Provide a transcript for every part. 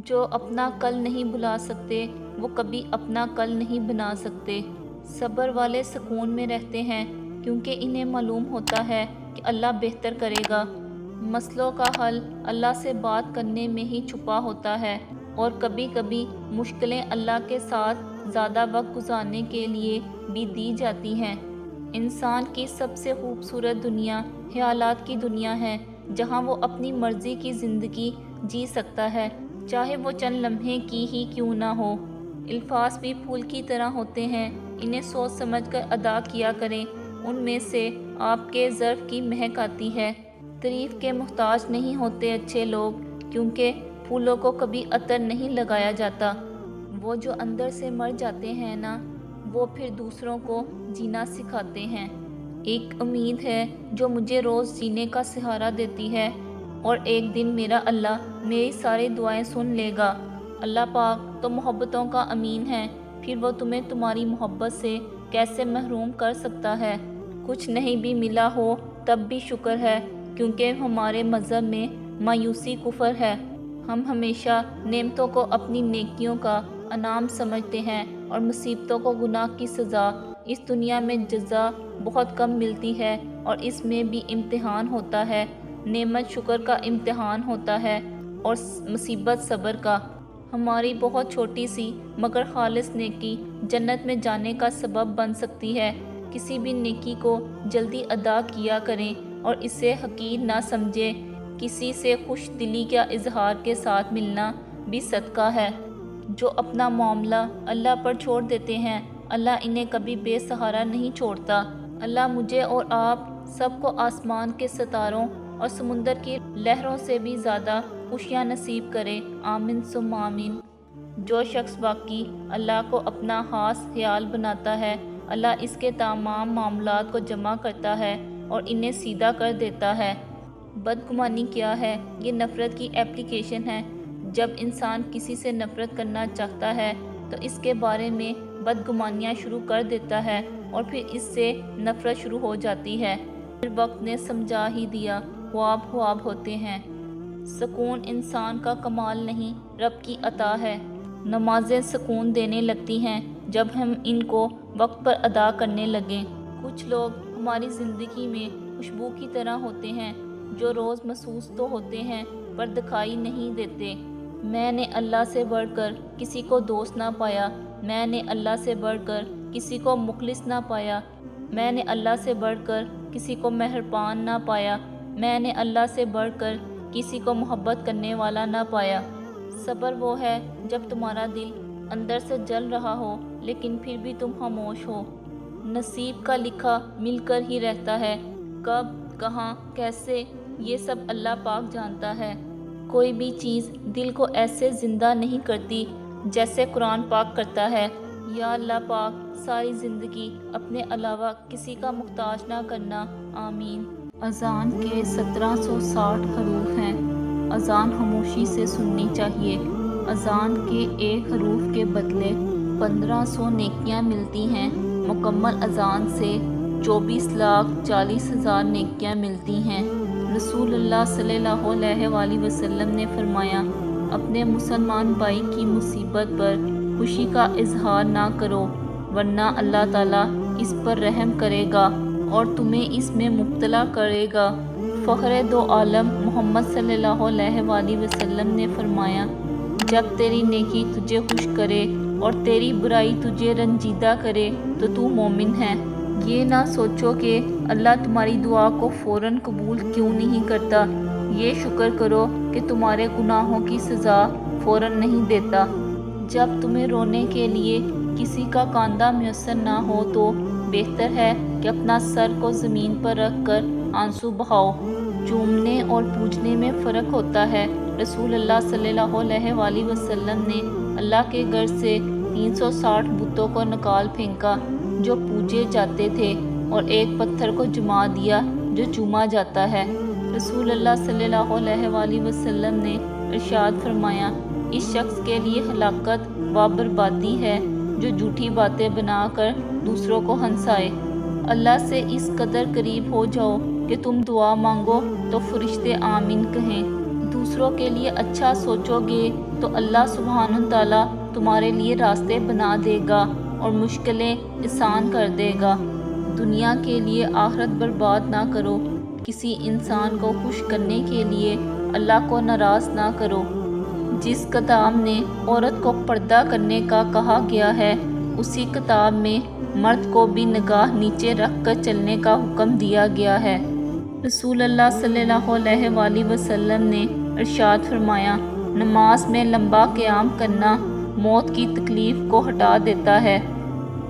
جو اپنا کل نہیں بھلا سکتے وہ کبھی اپنا کل نہیں بنا سکتے۔ صبر والے سکون میں رہتے ہیں کیونکہ انہیں معلوم ہوتا ہے کہ اللہ بہتر کرے گا۔ مسئلوں کا حل اللہ سے بات کرنے میں ہی چھپا ہوتا ہے، اور کبھی کبھی مشکلیں اللہ کے ساتھ زیادہ وقت گزارنے کے لیے بھی دی جاتی ہیں۔ انسان کی سب سے خوبصورت دنیا خیالات کی دنیا ہے، جہاں وہ اپنی مرضی کی زندگی جی سکتا ہے، چاہے وہ چند لمحے کی ہی کیوں نہ ہو۔ الفاظ بھی پھول کی طرح ہوتے ہیں، انہیں سوچ سمجھ کر ادا کیا کریں، ان میں سے آپ کے ظرف کی مہک آتی ہے۔ تعریف کے محتاج نہیں ہوتے اچھے لوگ، کیونکہ پھولوں کو کبھی عطر نہیں لگایا جاتا۔ وہ جو اندر سے مر جاتے ہیں نا، وہ پھر دوسروں کو جینا سکھاتے ہیں۔ ایک امید ہے جو مجھے روز جینے کا سہارا دیتی ہے، اور ایک دن میرا اللہ میری ساری دعائیں سن لے گا۔ اللہ پاک تو محبتوں کا امین ہے، پھر وہ تمہیں تمہاری محبت سے کیسے محروم کر سکتا ہے؟ کچھ نہیں بھی ملا ہو تب بھی شکر ہے، کیونکہ ہمارے مذہب میں مایوسی کفر ہے۔ ہم ہمیشہ نعمتوں کو اپنی نیکیوں کا انعام سمجھتے ہیں اور مصیبتوں کو گناہ کی سزا۔ اس دنیا میں جزا بہت کم ملتی ہے، اور اس میں بھی امتحان ہوتا ہے۔ نعمت شکر کا امتحان ہوتا ہے، اور مصیبت صبر کا۔ ہماری بہت چھوٹی سی مگر خالص نیکی جنت میں جانے کا سبب بن سکتی ہے۔ کسی بھی نیکی کو جلدی ادا کیا کریں اور اسے حقیر نہ سمجھیں۔ کسی سے خوش دلی کا اظہار کے ساتھ ملنا بھی صدقہ ہے۔ جو اپنا معاملہ اللہ پر چھوڑ دیتے ہیں، اللہ انہیں کبھی بے سہارا نہیں چھوڑتا۔ اللہ مجھے اور آپ سب کو آسمان کے ستاروں اور سمندر کی لہروں سے بھی زیادہ خوشیاں نصیب کرے، آمین ثم آمین۔ جو شخص واقعی اللہ کو اپنا خاص خیال بناتا ہے، اللہ اس کے تمام معاملات کو جمع کرتا ہے اور انہیں سیدھا کر دیتا ہے۔ بدگمانی کیا ہے؟ یہ نفرت کی اپلیکیشن ہے۔ جب انسان کسی سے نفرت کرنا چاہتا ہے تو اس کے بارے میں بدگمانیاں شروع کر دیتا ہے، اور پھر اس سے نفرت شروع ہو جاتی ہے۔ پھر وقت نے سمجھا ہی دیا، خواب خواب ہوتے ہیں۔ سکون انسان کا کمال نہیں، رب کی عطا ہے۔ نمازیں سکون دینے لگتی ہیں جب ہم ان کو وقت پر ادا کرنے لگیں۔ کچھ لوگ ہماری زندگی میں خوشبو کی طرح ہوتے ہیں، جو روز محسوس تو ہوتے ہیں پر دکھائی نہیں دیتے۔ میں نے اللہ سے بڑھ کر کسی کو دوست نہ پایا، میں نے اللہ سے بڑھ کر کسی کو مخلص نہ پایا، میں نے اللہ سے بڑھ کر کسی کو مہربان نہ پایا، میں نے اللہ سے بڑھ کر کسی کو محبت کرنے والا نہ پایا۔ صبر وہ ہے جب تمہارا دل اندر سے جل رہا ہو لیکن پھر بھی تم خاموش ہو۔ نصیب کا لکھا مل کر ہی رہتا ہے، کب، کہاں، کیسے، یہ سب اللہ پاک جانتا ہے۔ کوئی بھی چیز دل کو ایسے زندہ نہیں کرتی جیسے قرآن پاک کرتا ہے۔ یا اللہ پاک ساری زندگی اپنے علاوہ کسی کا محتاج نہ کرنا، آمین۔ اذان کے 1760 حروف ہیں۔ اذان خاموشی سے سننی چاہیے۔ اذان کے ایک حروف کے بدلے 1500 نیکیاں ملتی ہیں۔ مکمل اذان سے 24,40,000 نیکیاں ملتی ہیں۔ رسول اللہ صلی اللہ علیہ وآلہ وسلم نے فرمایا، اپنے مسلمان بھائی کی مصیبت پر خوشی کا اظہار نہ کرو، ورنہ اللہ تعالیٰ اس پر رحم کرے گا اور تمہیں اس میں مبتلا کرے گا۔ فخر دو عالم محمد صلی اللہ علیہ وآلہ وسلم نے فرمایا، جب تیری نیکی تجھے خوش کرے اور تیری برائی تجھے رنجیدہ کرے تو تو مومن ہے۔ یہ نہ سوچو کہ اللہ تمہاری دعا کو فوراً قبول کیوں نہیں کرتا، یہ شکر کرو کہ تمہارے گناہوں کی سزا فوراً نہیں دیتا۔ جب تمہیں رونے کے لیے کسی کا کاندھا میسر نہ ہو تو بہتر ہے کہ اپنا سر کو زمین پر رکھ کر آنسو بہاؤ۔ چومنے اور پوجنے میں فرق ہوتا ہے۔ رسول اللہ صلی اللہ علیہ وآلہ وسلم نے اللہ کے گھر سے 360 بتوں کو نکال پھینکا جو پوجے جاتے تھے، اور ایک پتھر کو جما دیا جو چوما جاتا ہے۔ رسول اللہ صلی اللہ علیہ وآلہ وسلم نے ارشاد فرمایا، اس شخص کے لیے ہلاکت و بربادی ہے جو جھوٹی باتیں بنا کر دوسروں کو ہنسائے۔ اللہ سے اس قدر قریب ہو جاؤ کہ تم دعا مانگو تو فرشتے آمین کہیں۔ دوسروں کے لیے اچھا سوچو گے تو اللہ سبحانہ تعالیٰ تمہارے لیے راستے بنا دے گا اور مشکلیں آسان کر دے گا۔ دنیا کے لیے آخرت برباد نہ کرو۔ کسی انسان کو خوش کرنے کے لیے اللہ کو ناراض نہ کرو۔ جس کتاب نے عورت کو پردہ کرنے کا کہا گیا ہے، اسی کتاب میں مرد کو بھی نگاہ نیچے رکھ کر چلنے کا حکم دیا گیا ہے۔ رسول اللہ صلی اللہ علیہ وآلہ وسلم نے ارشاد فرمایا، نماز میں لمبا قیام کرنا موت کی تکلیف کو ہٹا دیتا ہے۔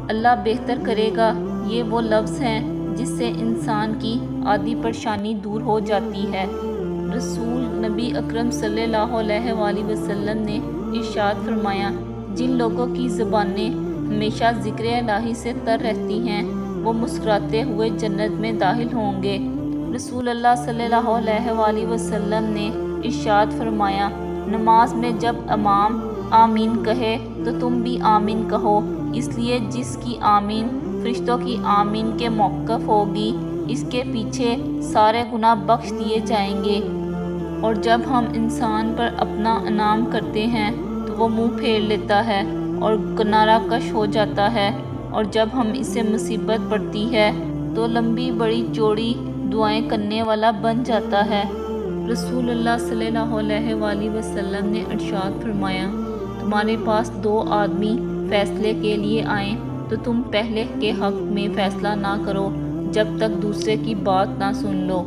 اللہ بہتر کرے گا، یہ وہ لفظ ہیں جس سے انسان کی آدھی پریشانی دور ہو جاتی ہے۔ رسول نبی اکرم صلی اللہ علیہ وآلہ وسلم نے ارشاد فرمایا، جن لوگوں کی زبانیں ہمیشہ ذکر الہی سے تر رہتی ہیں وہ مسکراتے ہوئے جنت میں داخل ہوں گے۔ رسول اللہ صلی اللہ علیہ وآلہ وسلم نے ارشاد فرمایا، نماز میں جب امام آمین کہے تو تم بھی آمین کہو، اس لیے جس کی آمین فرشتوں کی آمین کے موقف ہوگی، اس کے پیچھے سارے گناہ بخش دیے جائیں گے۔ اور جب ہم انسان پر اپنا انعام کرتے ہیں تو وہ منہ پھیر لیتا ہے اور کنارہ کش ہو جاتا ہے، اور جب ہم اسے مصیبت پڑتی ہے تو لمبی بڑی چوڑی دعائیں کرنے والا بن جاتا ہے۔ رسول اللہ صلی اللہ علیہ وآلہ وسلم نے ارشاد فرمایا، تمہارے پاس دو آدمی فیصلے کے لیے آئیں تو تم پہلے کے حق میں فیصلہ نہ کرو جب تک دوسرے کی بات نہ سن لو۔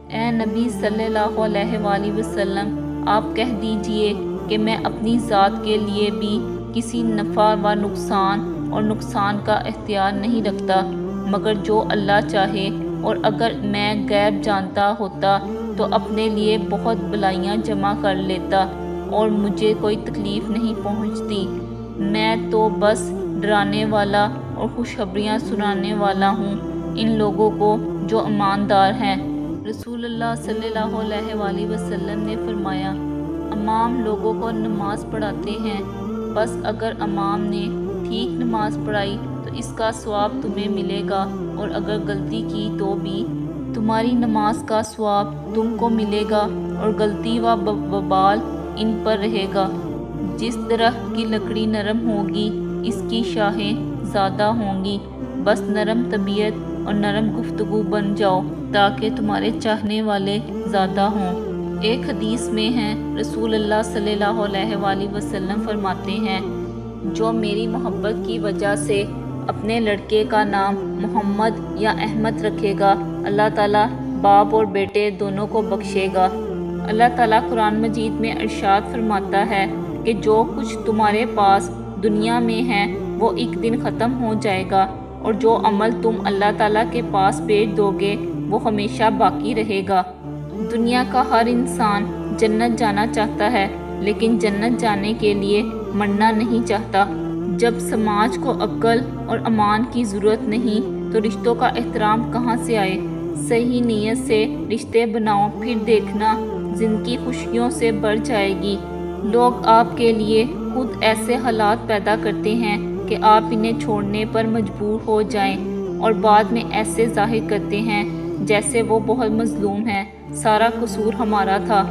اے نبی صلی اللہ علیہ وآلہ وسلم، آپ کہہ دیجئے کہ میں اپنی ذات کے لیے بھی کسی نفع و نقصان کا اختیار نہیں رکھتا مگر جو اللہ چاہے، اور اگر میں غیب جانتا ہوتا تو اپنے لیے بہت بلائیاں جمع کر لیتا اور مجھے کوئی تکلیف نہیں پہنچتی۔ میں تو بس ڈرانے والا اور خوشخبریاں سنانے والا ہوں ان لوگوں کو جو ایماندار ہیں۔ رسول اللہ صلی اللہ علیہ وآلہ وسلم نے فرمایا، امام لوگوں کو نماز پڑھاتے ہیں، بس اگر امام نے ٹھیک نماز پڑھائی تو اس کا ثواب تمہیں ملے گا، اور اگر غلطی کی تو بھی تمہاری نماز کا ثواب تم کو ملے گا، اور غلطی و وبال ان پر رہے گا۔ جس درخت کی لکڑی نرم ہوگی اس کی شاخیں زیادہ ہوں گی، بس نرم طبیعت اور نرم گفتگو بن جاؤ تاکہ تمہارے چاہنے والے زیادہ ہوں۔ ایک حدیث میں ہے، رسول اللہ صلی اللہ علیہ وآلہ وسلم فرماتے ہیں، جو میری محبت کی وجہ سے اپنے لڑکے کا نام محمد یا احمد رکھے گا، اللہ تعالیٰ باپ اور بیٹے دونوں کو بخشے گا۔ اللہ تعالیٰ قرآن مجید میں ارشاد فرماتا ہے کہ جو کچھ تمہارے پاس دنیا میں ہے وہ ایک دن ختم ہو جائے گا، اور جو عمل تم اللہ تعالیٰ کے پاس بھیج دو گے وہ ہمیشہ باقی رہے گا۔ دنیا کا ہر انسان جنت جانا چاہتا ہے، لیکن جنت جانے کے لیے مرنا نہیں چاہتا۔ جب سماج کو عقل اور امان کی ضرورت نہیں تو رشتوں کا احترام کہاں سے آئے؟ صحیح نیت سے رشتے بناؤ، پھر دیکھنا زندگی خوشیوں سے بھر جائے گی۔ لوگ آپ کے لیے خود ایسے حالات پیدا کرتے ہیں کہ آپ انہیں چھوڑنے پر مجبور ہو جائیں، اور بعد میں ایسے ظاہر کرتے ہیں جیسے وہ بہت مظلوم ہیں، سارا قصور ہمارا تھا۔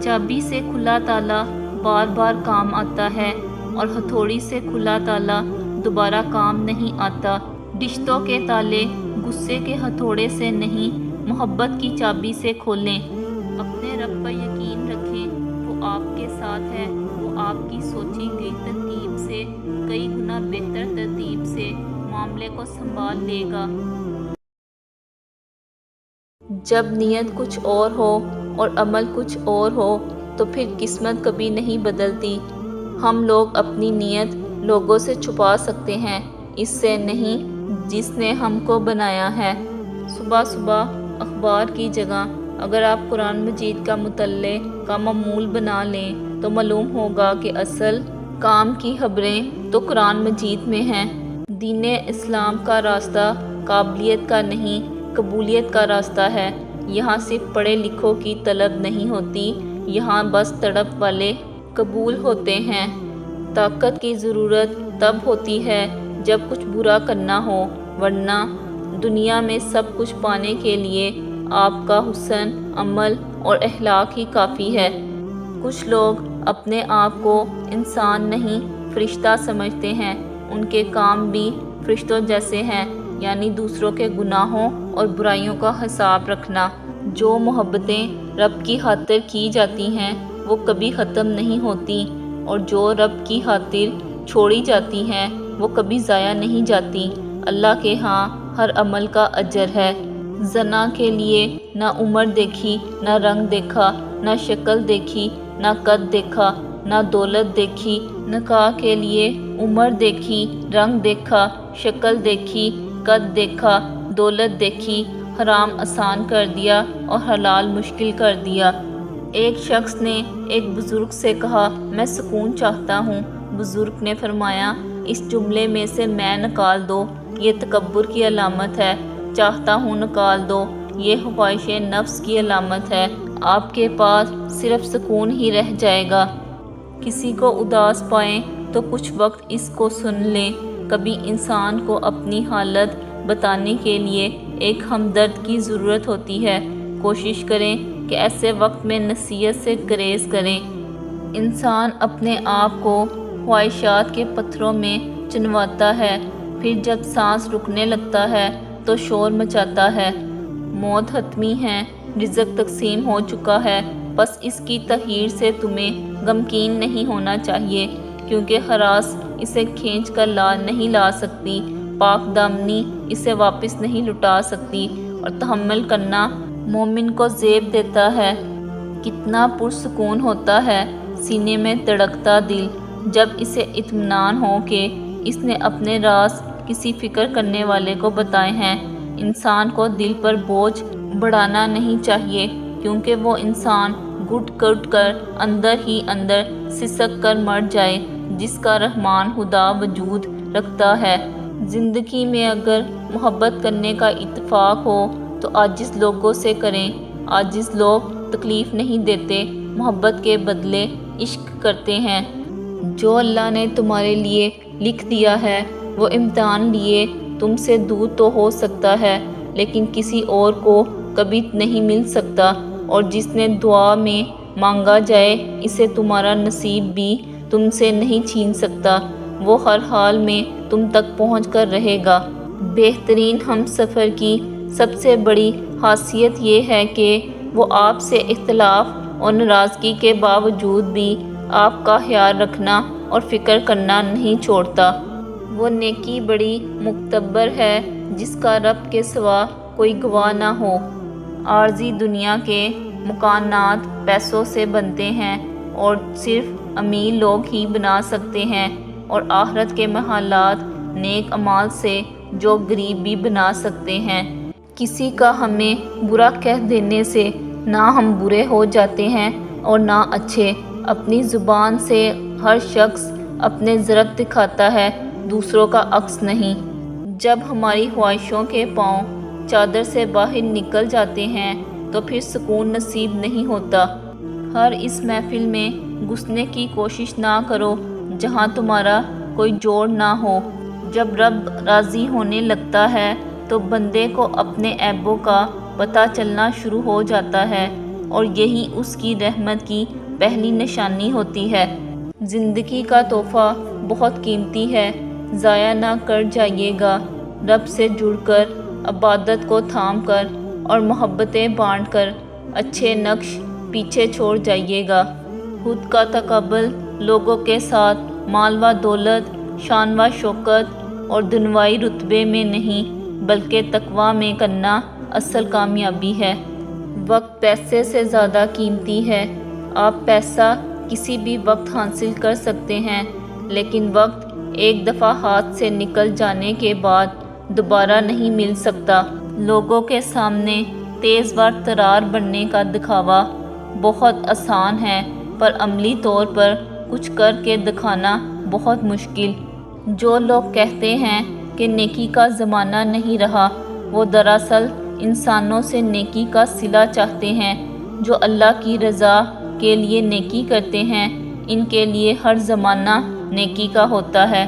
چابی سے کھلا تالا بار بار کام آتا ہے، اور ہتھوڑی سے کھلا تالا دوبارہ کام نہیں آتا۔ رشتوں کے تالے غصے کے ہتھوڑے سے نہیں، محبت کی چابی سے کھولیں۔ اپنے رب پر یقین رکھیں، وہ آپ کے ساتھ ہے، وہ آپ کی سوچی گئی ترتیب سے کئی گنا بہتر ترتیب سے معاملے کو سنبھال لے گا۔ جب نیت کچھ اور ہو اور عمل کچھ اور ہو تو پھر قسمت کبھی نہیں بدلتی۔ ہم لوگ اپنی نیت لوگوں سے چھپا سکتے ہیں، اس سے نہیں جس نے ہم کو بنایا ہے۔ صبح صبح اخبار کی جگہ اگر آپ قرآن مجید کا مطالعے کا معمول بنا لیں تو معلوم ہوگا کہ اصل کام کی خبریں تو قرآن مجید میں ہیں۔ دین اسلام کا راستہ قابلیت کا نہیں، قبولیت کا راستہ ہے۔ یہاں صرف پڑھے لکھوں کی طلب نہیں ہوتی، یہاں بس تڑپ والے قبول ہوتے ہیں۔ طاقت کی ضرورت تب ہوتی ہے جب کچھ برا کرنا ہو، ورنہ دنیا میں سب کچھ پانے کے لیے آپ کا حسن عمل اور اخلاق ہی کافی ہے۔ کچھ لوگ اپنے آپ کو انسان نہیں فرشتہ سمجھتے ہیں، ان کے کام بھی فرشتوں جیسے ہیں، یعنی دوسروں کے گناہوں اور برائیوں کا حساب رکھنا۔ جو محبتیں رب کی خاطر کی جاتی ہیں وہ کبھی ختم نہیں ہوتی، اور جو رب کی خاطر چھوڑی جاتی ہیں وہ کبھی ضائع نہیں جاتی۔ اللہ کے ہاں ہر عمل کا اجر ہے۔ زنا کے لیے نہ عمر دیکھی، نہ رنگ دیکھا، نہ شکل دیکھی، نہ قد دیکھا، نہ دولت دیکھی۔ نکاح کے لیے عمر دیکھی، رنگ دیکھا، شکل دیکھی، قد دیکھا، دولت دیکھی۔ حرام آسان کر دیا اور حلال مشکل کر دیا۔ ایک شخص نے ایک بزرگ سے کہا، میں سکون چاہتا ہوں۔ بزرگ نے فرمایا، اس جملے میں سے میں نکال دو، یہ تکبر کی علامت ہے۔ چاہتا ہوں نکال دو، یہ خواہش نفس کی علامت ہے۔ آپ کے پاس صرف سکون ہی رہ جائے گا۔ کسی کو اداس پائیں تو کچھ وقت اس کو سن لیں۔ کبھی انسان کو اپنی حالت بتانے کے لیے ایک ہمدرد کی ضرورت ہوتی ہے۔ کوشش کریں کہ ایسے وقت میں نصیحت سے گریز کریں۔ انسان اپنے آپ کو خواہشات کے پتھروں میں چنواتا ہے، پھر جب سانس رکنے لگتا ہے تو شور مچاتا ہے۔ موت حتمی ہے، رزق تقسیم ہو چکا ہے، بس اس کی تحیر سے تمہیں غمگین نہیں ہونا چاہیے، کیونکہ ہراس اسے کھینچ کر نہیں لا سکتی، پاک دامنی اسے واپس نہیں لٹا سکتی، اور تحمل کرنا مومن کو زیب دیتا ہے۔ کتنا پرسکون ہوتا ہے سینے میں دھڑکتا دل، جب اسے اطمینان ہو کہ اس نے اپنے راز کسی فکر کرنے والے کو بتائے ہیں۔ انسان کو دل پر بوجھ بڑھانا نہیں چاہیے، کیونکہ وہ انسان گھٹ گھٹ کر اندر ہی اندر سسک کر مر جائے، جس کا رحمان خدا وجود رکھتا ہے۔ زندگی میں اگر محبت کرنے کا اتفاق ہو تو عاجز لوگوں سے کریں۔ عاجز لوگ تکلیف نہیں دیتے، محبت کے بدلے عشق کرتے ہیں۔ جو اللہ نے تمہارے لیے لکھ دیا ہے وہ امتحان لیے تم سے دور تو ہو سکتا ہے، لیکن کسی اور کو کبھی نہیں مل سکتا، اور جس نے دعا میں مانگا جائے اسے تمہارا نصیب بھی تم سے نہیں چھین سکتا، وہ ہر حال میں تم تک پہنچ کر رہے گا۔ بہترین ہم سفر کی سب سے بڑی خاصیت یہ ہے کہ وہ آپ سے اختلاف اور ناراضگی کے باوجود بھی آپ کا خیال رکھنا اور فکر کرنا نہیں چھوڑتا۔ وہ نیکی بڑی معتبر ہے جس کا رب کے سوا کوئی گواہ نہ ہو۔ عارضی دنیا کے مکانات پیسوں سے بنتے ہیں اور صرف امیر لوگ ہی بنا سکتے ہیں، اور آخرت کے محلات نیک اعمال سے جو غریب بھی بنا سکتے ہیں۔ کسی کا ہمیں برا کہہ دینے سے نہ ہم برے ہو جاتے ہیں اور نہ اچھے۔ اپنی زبان سے ہر شخص اپنے ضرب دکھاتا ہے، دوسروں کا عکس نہیں۔ جب ہماری خواہشوں کے پاؤں چادر سے باہر نکل جاتے ہیں تو پھر سکون نصیب نہیں ہوتا۔ ہر اس محفل میں گھسنے کی کوشش نہ کرو جہاں تمہارا کوئی جوڑ نہ ہو۔ جب رب راضی ہونے لگتا ہے تو بندے کو اپنے عیبوں کا پتہ چلنا شروع ہو جاتا ہے، اور یہی اس کی رحمت کی پہلی نشانی ہوتی ہے۔ زندگی کا تحفہ بہت قیمتی ہے، ضائع نہ کر جائیے گا۔ رب سے جڑ کر، عبادت کو تھام کر اور محبتیں بانٹ کر اچھے نقش پیچھے چھوڑ جائیے گا۔ خود کا تقابل لوگوں کے ساتھ مال و دولت، شان و شوکت اور دنیاوی رتبے میں نہیں بلکہ تقویٰ میں کرنا اصل کامیابی ہے۔ وقت پیسے سے زیادہ قیمتی ہے۔ آپ پیسہ کسی بھی وقت حاصل کر سکتے ہیں، لیکن وقت ایک دفعہ ہاتھ سے نکل جانے کے بعد دوبارہ نہیں مل سکتا۔ لوگوں کے سامنے تیز و ترار بننے کا دکھاوا بہت آسان ہے، پر عملی طور پر کچھ کر کے دکھانا بہت مشکل۔ جو لوگ کہتے ہیں کہ نیکی کا زمانہ نہیں رہا، وہ دراصل انسانوں سے نیکی کا صلہ چاہتے ہیں۔ جو اللہ کی رضا کے لیے نیکی کرتے ہیں، ان کے لیے ہر زمانہ نیکی کا ہوتا ہے۔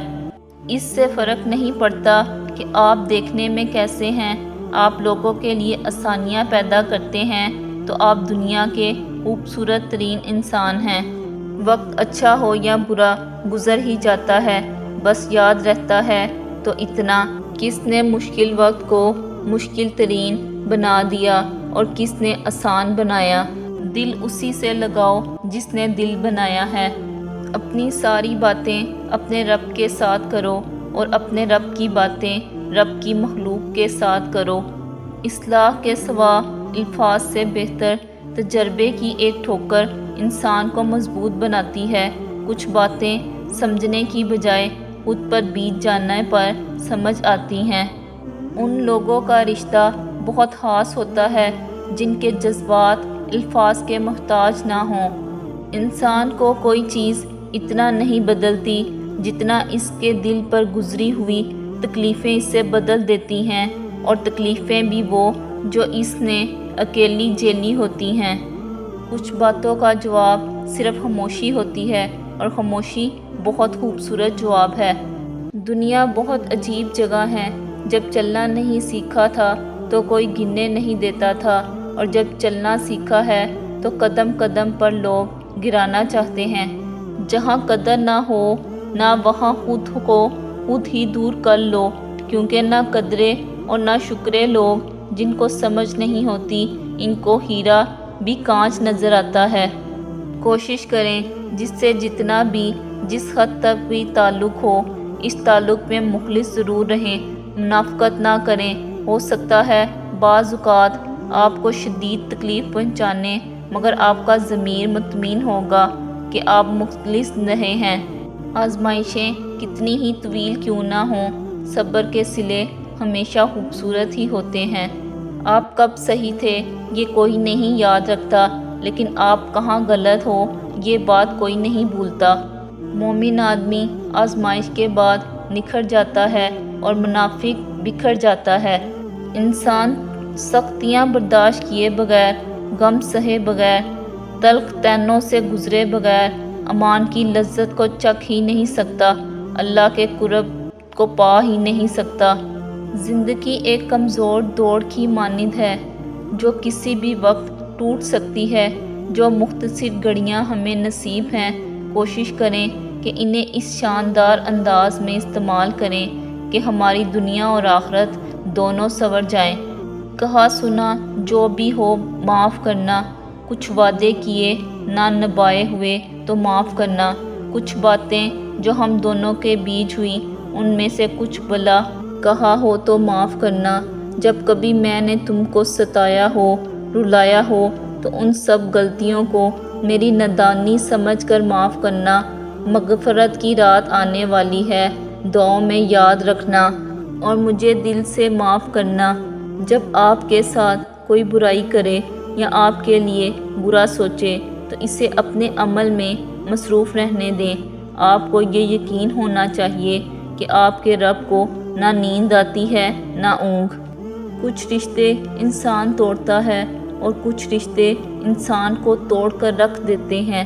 اس سے فرق نہیں پڑتا کہ آپ دیکھنے میں کیسے ہیں۔ آپ لوگوں کے لیے آسانیاں پیدا کرتے ہیں، تو آپ دنیا کے خوبصورت ترین انسان ہیں۔ وقت اچھا ہو یا برا گزر ہی جاتا ہے، بس یاد رہتا ہے تو اتنا، کس نے مشکل وقت کو مشکل ترین بنا دیا اور کس نے آسان بنایا۔ دل اسی سے لگاؤ جس نے دل بنایا ہے۔ اپنی ساری باتیں اپنے رب کے ساتھ کرو اور اپنے رب کی باتیں رب کی مخلوق کے ساتھ کرو۔ اصلاح کے سوا الفاظ سے بہتر تجربے کی ایک ٹھوکر انسان کو مضبوط بناتی ہے۔ کچھ باتیں سمجھنے کی بجائے خود پر بیت جانے پر سمجھ آتی ہیں۔ ان لوگوں کا رشتہ بہت خاص ہوتا ہے جن کے جذبات الفاظ کے محتاج نہ ہوں۔ انسان کو کوئی چیز اتنا نہیں بدلتی جتنا اس کے دل پر گزری ہوئی تکلیفیں اسے بدل دیتی ہیں، اور تکلیفیں بھی وہ جو اس نے اکیلی جھیلی ہوتی ہیں۔ کچھ باتوں کا جواب صرف خاموشی ہوتی ہے، اور خاموشی بہت خوبصورت جواب ہے۔ دنیا بہت عجیب جگہ ہے۔ جب چلنا نہیں سیکھا تھا تو کوئی گرنے نہیں دیتا تھا، اور جب چلنا سیکھا ہے تو قدم قدم پر لوگ گرانا چاہتے ہیں۔ جہاں قدر نہ ہو نہ وہاں خود کو خود ہی دور کر لو، کیونکہ نہ قدرے اور نہ شکرے لوگ جن کو سمجھ نہیں ہوتی، ان کو ہیرا بھی کانچ نظر آتا ہے۔ کوشش کریں جس سے جتنا بھی جس حد تک بھی تعلق ہو، اس تعلق میں مخلص ضرور رہیں، منافقت نہ کریں۔ ہو سکتا ہے بعض اوقات آپ کو شدید تکلیف پہنچانے، مگر آپ کا ضمیر مطمئن ہوگا کہ آپ مخلص رہے ہیں۔ آزمائشیں کتنی ہی طویل کیوں نہ ہوں، صبر کے صلے ہمیشہ خوبصورت ہی ہوتے ہیں۔ آپ کب صحیح تھے یہ کوئی نہیں یاد رکھتا، لیکن آپ کہاں غلط ہو یہ بات کوئی نہیں بھولتا۔ مومن آدمی آزمائش کے بعد نکھر جاتا ہے اور منافق بکھر جاتا ہے۔ انسان سختیاں برداشت کیے بغیر، غم سہے بغیر، تلخ طعنوں سے گزرے بغیر امان کی لذت کو چکھ ہی نہیں سکتا، اللہ کے قرب کو پا ہی نہیں سکتا۔ زندگی ایک کمزور دوڑ کی مانند ہے جو کسی بھی وقت ٹوٹ سکتی ہے۔ جو مختصر گھڑیاں ہمیں نصیب ہیں، کوشش کریں کہ انہیں اس شاندار انداز میں استعمال کریں کہ ہماری دنیا اور آخرت دونوں سنور جائیں۔ کہا سنا جو بھی ہو معاف کرنا، کچھ وعدے کیے نہ نبھائے ہوئے تو معاف کرنا، کچھ باتیں جو ہم دونوں کے بیچ ہوئی ان میں سے کچھ بھلا کہا ہو تو معاف کرنا۔ جب کبھی میں نے تم کو ستایا ہو، رلایا ہو تو ان سب غلطیوں کو میری نادانی سمجھ کر معاف کرنا۔ مغفرت کی رات آنے والی ہے، دعاؤں میں یاد رکھنا اور مجھے دل سے معاف کرنا۔ جب آپ کے ساتھ کوئی برائی کرے یا آپ کے لیے برا سوچے تو اسے اپنے عمل میں مصروف رہنے دیں۔ آپ کو یہ یقین ہونا چاہیے کہ آپ کے رب کو نہ نیند آتی ہے نہ اونگ۔ کچھ رشتے انسان توڑتا ہے اور کچھ رشتے انسان کو توڑ کر رکھ دیتے ہیں۔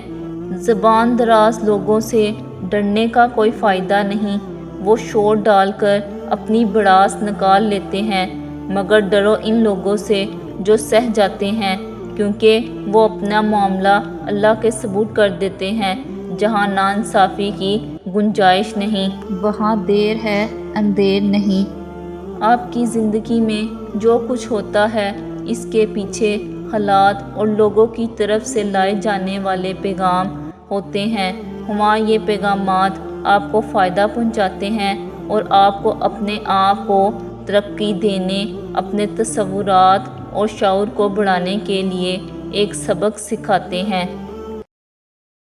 زبان دراز لوگوں سے ڈرنے کا کوئی فائدہ نہیں، وہ شور ڈال کر اپنی بڑاس نکال لیتے ہیں، مگر ڈرو ان لوگوں سے جو سہ جاتے ہیں، کیونکہ وہ اپنا معاملہ اللہ کے سپرد کر دیتے ہیں۔ جہاں ناانصافی کی گنجائش نہیں، وہاں دیر ہے اندھیر نہیں۔ آپ کی زندگی میں جو کچھ ہوتا ہے اس کے پیچھے حالات اور لوگوں کی طرف سے لائے جانے والے پیغام ہوتے ہیں۔ ہمارے یہ پیغامات آپ کو فائدہ پہنچاتے ہیں اور آپ کو اپنے آپ کو ترقی دینے، اپنے تصورات اور شعور کو بڑھانے کے لیے ایک سبق سکھاتے ہیں۔